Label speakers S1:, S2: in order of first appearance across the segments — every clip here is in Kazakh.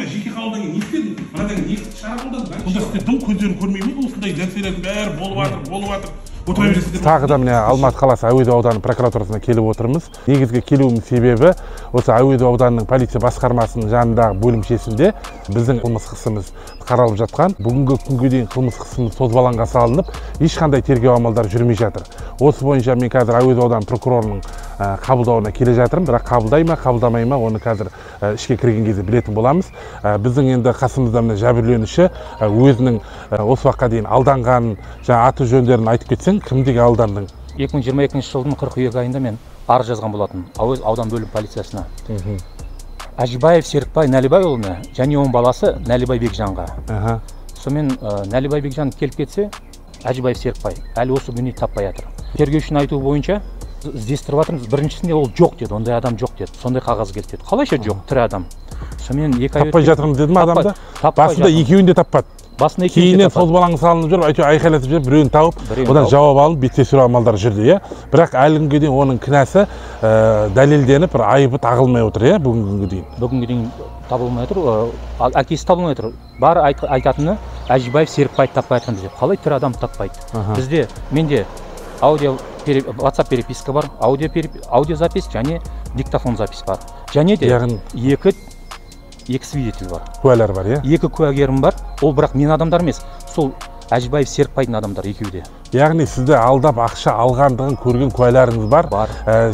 S1: осылай жеке қабылдан кейін не істедің? Мынадан не шара қолдадың? Онда сіздер дым көздерін көрмей ме осындай нәрселердің бәрі болып жатыр.
S2: Тағы да міне Алматы қаласы Әуезов ауданы прокуратурасына келіп отырмыз. Негізгі келуіміз себебі осы Әуезов ауданының полиция басқармасының жанындағы бөлімшесінде біздің қылмыстық ісіміз қаралып жатқан. Бүгінгі күнге дейін қылмыстық ісіміз созбалаңға салынып, ешқандай тергеу амалдары жүрмей жатыр. Осы бойынша мен қазір Әуезов ауданы прокурорының қабылдауына келе жатырмын, бірақ қабылдай ма, қабылдамай ма, оны қазір ішке кірген кезде білетін боламыз. Біздің енді қасымызда мына жәбірленуші өзінің осы уақытқа дейін алданғанын, жаңа аты жөндерін айтып кетсең, кімдегі алдандың?
S3: 2022 жылдың қыркүйек айында мен арыз жазған болатын Әуезов аудан бөлім полициясына. Әжібаев Серікбай Нәлібайұлына және оның баласы Нәлібай Бекжанға. Сонымен Нәлібай Бекжан келіп кетсе, Әжібаев Серікбай әлі осы күніне таппай жатыр. Тергеушінің айтуы бойынша іздестіріп жатырмыз. Біріншісінде ол жоқ деді, ондай адам жоқ деді. Сондай қағаз келді деді. Қалайша жоқ, тірі адам. Сонымен 2 ай
S2: таппай жатырмыз деді ме адамды? Басында екеуін де таппады. Кейіннен созбалаңы салынып жүріп, әйтеуір айқайлатып жүріп, біреуін тауып, одан жауап алып, беттесу амалдары жүрді, иә. Бірақ әлі күнге дейін оның кінәсі дәлелденіп, бір айыбы тағылмай отыр, иә, бүгінгі күнге дейін.
S3: Бүгінге дейін табылмай отыр, әкесі табылмай отыр. Бар айтатыны Әжібаев Серікбайды таппай жатқан деп. Қалай тірі адам таппайды? Бізде, менде WhatsApp переписка бар, аудиозапись және диктофон запись бар. Және де екі свидетель бар.
S2: Куәлер бар, иә?
S3: Екі куәгерім бар. Ол бірақ мен адамдар емес. Сол Әжібаев Серікбайдың адамдар екеуде.
S2: Яғни сізді алдап ақша алғандығын көрген куәлеріңіз бар.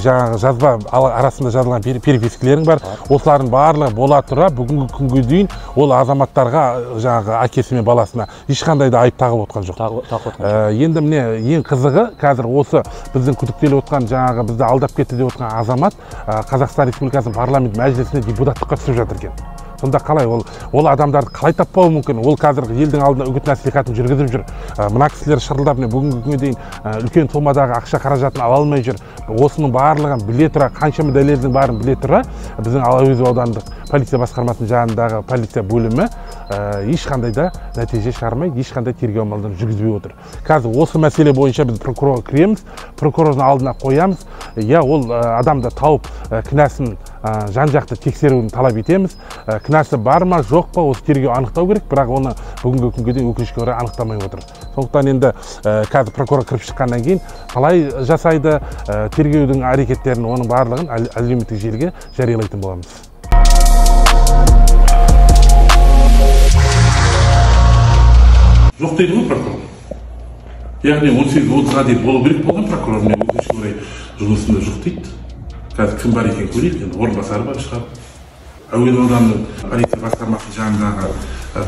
S2: Жаңағы жазба арасында жазылған перепискілерің бар. Осылардың барлығы бола тұра бүгінгі күнге дейін ол азаматтарға, жаңағы әкесі мен баласына ешқандай да айып тағып отқан жоқ. Енді міне ең қызығы қазір осы біздің күдіктеліп отқан, жаңағы бізді алдап кетті деп отқан азамат Қазақстан Республикасының парламент мәжілісіне депутаттыққа түсіп жатыр екен. Сонда қалай ол адамдарды қалай таппауы мүмкін? Ол қазір елдің алдында үгіт насихатын жүргізіп жүр. Мына кісілер шырылдап бүгінгі күнге дейін үлкен сомадағы ақша қаражатын ала алмай жүр. Осының барлығын біле тұра, қаншама дәлелдің барын біле тұра, біздің Әуезов аудандық полиция басқармасының жанындағы полиция бөлімі ешқандай да нәтиже шығармай, ешқандай тергеу амалдарын жүргізбей отыр. Қазір осы мәселе бойынша біз прокурорға кіреміз, прокурордың алдына қоямыз. Иә, ол адамды тауып кінәсін жан-жақты тексеруін талап етеміз. Кінәсі бар ма, жоқ па, осы тергеу анықтау керек, бірақ оны бүгінгі күнге дейін өкінішке орай анықтамай отыр. Сондықтан енді қазір прокурор кіріп шыққаннан кейін қалай жасайды, тергеудің әрекеттерін, оның барлығын әлеуметтік желіге жариялайтын боламыз.
S1: Жоқ дейді ғой прокурор. Яғни 18-30-ға дейін болу керек болған прокурор мен өкінішке орай жұмысында жоқ дейді. Қазір кім бар екен көрейік, енді орынбасары бар шығар. Әуезов ауданының полиция басқармасы жанындағы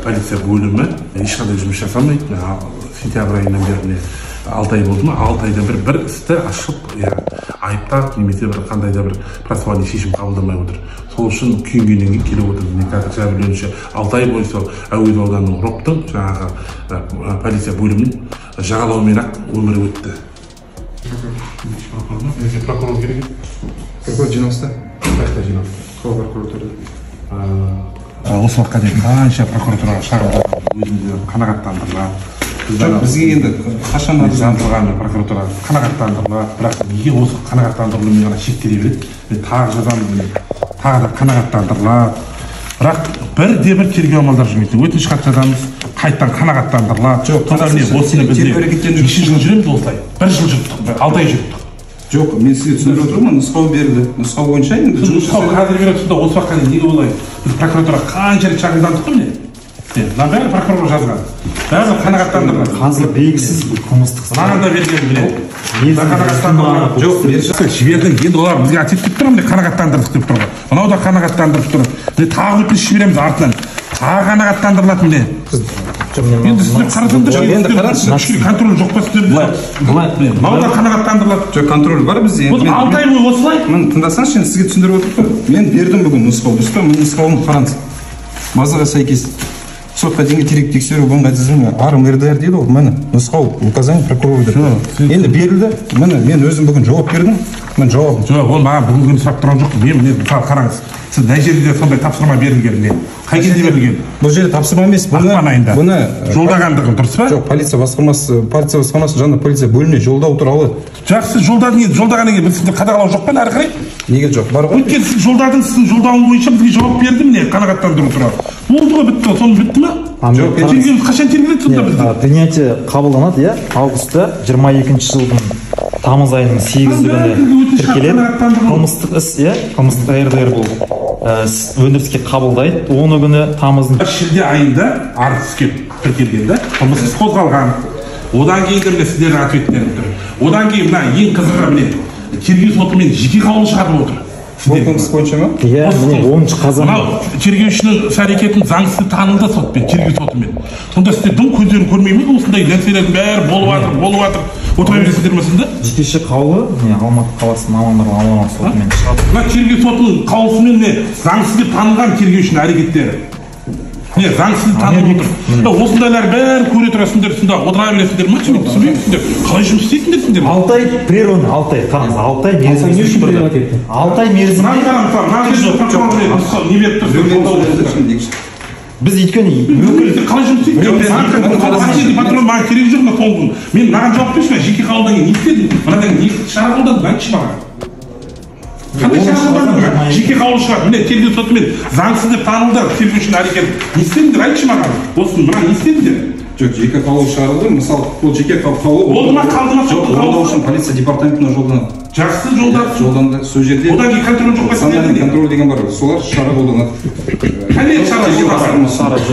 S1: полиция бөлімі ешқандай жұмыс жасамайды. Сентябрь айынан бері 6 ай болды ма, 6 айдан бір істі ашып, айыптап, немесе бір қандай да бір процессуальный шешім қабылдамай отыр. Сол үшін күйінгеннен кейін келіп отыр. Қазір жәбірленуші 6 ай бойы сол Әуезов ауданының роптың жаңағы полиция бөлімінің жағалауымен-ақ өмірі өтті. Прокурор керек еді?
S4: Прокурор жиналыста?
S1: Қайда жиналысты?
S4: Қала прокуратурада.
S1: Осы уақытқа дейін қанша прокуратураға шағымданып, өзіңізді қанағаттандырылады.
S4: Бізге енді қашан
S1: жазылған прокуратура қанағаттандырылады, бірақ неге осы қанағаттандырылумен ғана шектеле береді? Мен тағы жазамын, тағы да қанағаттандырылады. Бірақ бірде-бір тергеу амалдары жүрмейді. Өтініш хат жазамыз, қайттан қанағаттандырылады.
S4: Жоқ,
S1: осыны бізде 2 жыл жүреміз осылай. 1 жыл жүрдік, 6 ай жүрдік.
S4: Жоқ, мен сізге түсіндіріп отырмын, нұсқау берілді. Нұсқау бойынша енді
S1: нұсқау қазір береді, сонда осы уақытқа дейін неге олай? Біз прокуратураға қанша рет шағымдандық қой міне? Мына бәрі прокурор жазған. Бәрі қанағаттандырылады.
S5: Қазір белгісіз қылмыстық
S1: маған да берген біледі. Қанағаттандырылады.
S4: Жоқ,
S1: жібердің, енді олар бізге атеп кетіп тұр, міне қанағаттандырдық деп тұр ғой. Мынау да қанағаттандырып тұр. Тағы өтініш жібереміз артынан. Тағы қанағаттандырылады міне. Енді сіздер қарасаңдар,
S4: енді қараңызшы.
S1: контроль жоқ па сіздерде? Мынау да қанағаттандырылады.
S4: Жоқ, контроль бар бізде.
S1: 6 ай бойы осылай.
S4: Міне тыңдасаңызшы, сізге түсіндіріп отырмын. Мен бердім бүгін нұсқау, дұрыс па? Міне нұсқауын қараңыз. Базаға сәйкес сотқа дейінгі терек тексеру бойынша тізімі РДР дейді ғой, міне нұсқау указание прокурор деп. Енді берілді. Міне мен өзім бүгін жауап бердім. Мен жауабым.
S1: Жоқ, ол маған бүгінгі күні сұрап тұрған жоқ. Мен мысалы қараңыз, сіз қай жерде сондай тапсырма берілген мен? Қай кезде берілген?
S4: Бұл жерде тапсырма емес, бұны
S1: жолдағандығым дұрыс па?
S4: Жоқ, полиция басқармасы жанында полиция бөліміне жолдау туралы.
S1: Жақсы, жолдадың енді, жолдағаннан кейін сізді қадағалау жоқ па әрі қарай?
S4: Неге жоқ? Бар ғой.
S1: Өйткені сіз жолдадыңыз, сіздің жолдауың бойынша бізге жауап берді міне, қанағаттандыру туралы. Болды ғой, бітті, соны бітті ма? Тергеу қашан тергеледі сонда бізде?
S5: Принятие қабылданады, иә, августта 22 жылдың тамыз айының 8-і күні тіркеледі. Қылмыстық іс, иә, қылмыстық РДР болды. Өндіріске қабылдайды. 10 күні тамыздың
S1: шілде айында арыз түсіп тіркелген да, қылмыс іс қозғалған. Одан кейін де міне сіздердің ответтеріңіз тұр. Одан кейін мына ең қызығы міне тергеу сотымен жеке қаулы шығарылып отыр.
S4: Бұл қылмыс бойынша ма?
S5: Иә, міне 10 қазан.
S1: Мынау тергеушінің іс-әрекетін заңсыз танылды сотпен, тергеу сотымен. Сонда сіздер дым көздерін көрмей ме? Осындай нәрселердің бәрі болып жатыр. Отыра бересіздер ме сонда?
S5: Жетекші қаулы, Алматы қаласы мамандандырылған аудандық сотымен шығады.
S1: Мына тергеу сотының қаулысымен заңсыз деп танылған тергеушінің әрекеттері. Не, заңсыз танылып отыр. Осындайлар бәрін көре тұрасыңдар, сонда отыра бересіңдер ме? Түсінбейсіңдер. Қалай жұмыс істейсіңдер сендер?
S5: 6 ай прерваны, 6 ай. Қараңыз, 6 ай мерзім. 6 ай мерзім. Біз өйткені
S1: қалай жұмыс істейді? Патрон маған керек жоқ ма соңғы? Мен маған жауап берші, жеке қаулыдан кейін не істедім? Мынадан кейін не шара қолдандым, айтшы маған. Қандай шара қолдандым? Жеке қаулы шығады. Міне тергеу сотымен заңсыз деп танылды тергеушінің әрекеті. Не істедіңдер, айтшы маған. Осыны мына не істедіңдер?
S4: Жоқ, жеке қаулы шығарылды. Мысалы, ол жеке қаулы
S1: болды ма, қалды ма?
S4: Жоқ, орындау үшін полиция департаментіне жолданады.
S1: Жақсы жолданды.
S4: Сол жерде
S1: одан кейін контроль жоқ па сіздерде?
S4: Контроль деген бар. Солар шара қолданады.
S1: Қандай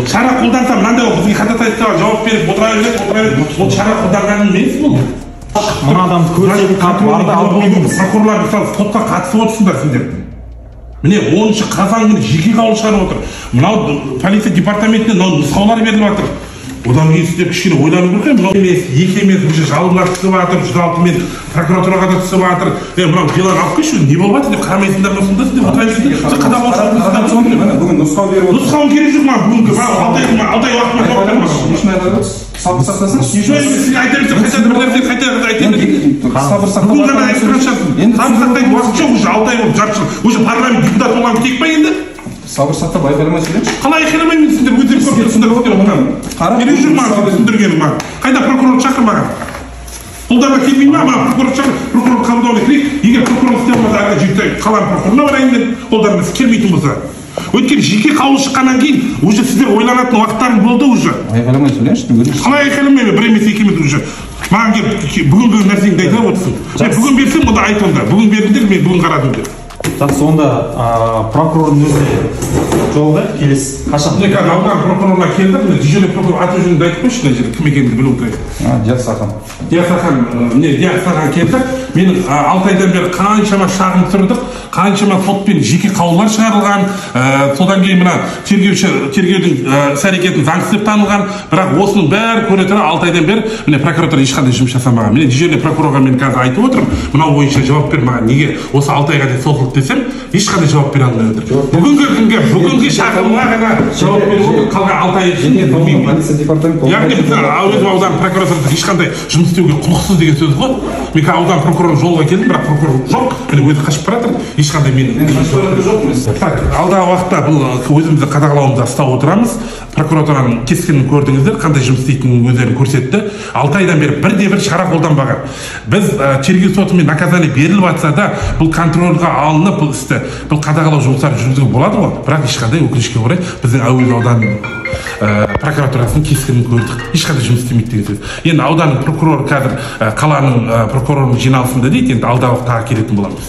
S1: шара қолданса мынандай бізге ходатайствоға жауап беріп отыра береді. Ол шара қолданған емес бұл.
S5: Мына адам көрсетіп барды алып келдіңіз.
S1: Прокурорлар мысалы сотқа қатысып отырсыңдар сендер. Міне 10 қазан күні жеке қаулы шығарып отыр. Мынау полиция департаментіне мынау нұсқаулар беріліп жатыр. Одан кейін сіздер кішкене ойлану керек. Мынау емес, екі емес, уже жалобалар түсіп жатыр, 106 мен прокуратураға да түсіп жатыр. Мынау деланы алып келші, не болып жатыр деп қарамайсыңдар ма сонда сіздер отырайсыңдар. Қадағалаушылар
S4: бүгін нұсқау беріп отыр.
S1: Нұсқау керек жоқ ма бүгінгі? Алтай уақытында жауап берміз.
S4: Ешін айтады? Сабыр сақтасаңыз.
S1: Сіз айта берсең, қайта бір нәрсе қайта айта берсең.
S4: Сабыр сақтап.
S1: Бүгін ғана айтып жатырсың. Сабыр сақтайтын уақыт жоқ, уже алтай болып жарты жыл. Уже парламент депутат болған тек па енді?
S4: Сабыр сақтап айқайламай сөйлеңізші.
S1: Қалай айқайламаймын сендер өздері көріп тұрсыңдар маған. Керек жоқ маған түсіндіргенім маған. Қайда прокурор шақыр маған. Қолдарға келмей ма маған прокурор шақыр, прокурор қабылдауына кірейік. Егер прокурор істей алмаса әлгі жүйте қаланың прокурорына барайын деп қолдарыңыз келмейтін болса. Өйткені жеке қаулы шыққаннан кейін уже сіздер ойланатын уақыттарың болды уже.
S4: Айқайламай сөйлеңізші.
S1: Қалай айқайламаймын, бір емес екі емес уже. Маған келіп бүгінгі нәрсеңді айта отырсың. Мен бүгін берсем онда айт онда. Бүгін бердіңдер, мен бүгін қарадым деп.
S5: Жақсы, онда прокурордың өзіне жолдайды, келесі қашан?
S1: Қазір аудан прокурорлар келді, дежурный прокурор аты жөніңді айтып қойшы, мына жерде кім екеніңді біліп отырайын.
S4: Диасахан.
S1: Диасахан келді. Мен 6 айдан бері қаншама шағым түсірдік, қаншама сотпен жеке қаулылар шығарылған, содан кейін мына тергеудің іс-әрекетін заңсыз деп танылған, бірақ осының бәрі көре тұра 6 айдан бері міне прокуратура ешқандай жұмыс жасамаған. Міне дежурный прокурорға мен қазір айтып отырмын, мынау бойынша жауап бер маған. Неге осы 6 айға дейін созылды десем, ешқандай жауап бере алмай отыр. Бүгінгі шақырымға ғана жауап беріп отыр, қалған 6 ай ішінде білмеймін. Яғни біз Әуезов ауданы прокуратурасы ешқандай жұмыс істеуге құлықсыз деген сөз ғой. Мен аудан прокуроры жолға келдім, бірақ прокурор жоқ, міне өзі қашып бара жатыр. Ешқандай менің алдағы уақытта бұл өзімізді қадағалауымызда ұстап отырамыз. Прокуратураның кескінін көрдіңіздер, қандай жұмыс істейтінін өздері көрсетті. 6 айдан бері бірде-бір шара қолданбаған. Біз тергеу сотымен наказание беріліп жатса да, бұл контрольға алынып бұл істі, бұл қадағалау жұмыстары жүргізуге болады ғой. Бірақ ешқандай өкінішке орай біздің Әуезов ауданының прокуратурасының кескінін көрдік. Ешқандай жұмыс істемейді деген сөз. Енді ауданның прокуроры қазір қаланың прокурорының жиналысында дейді, енді алдағы уақытта келетін боламыз.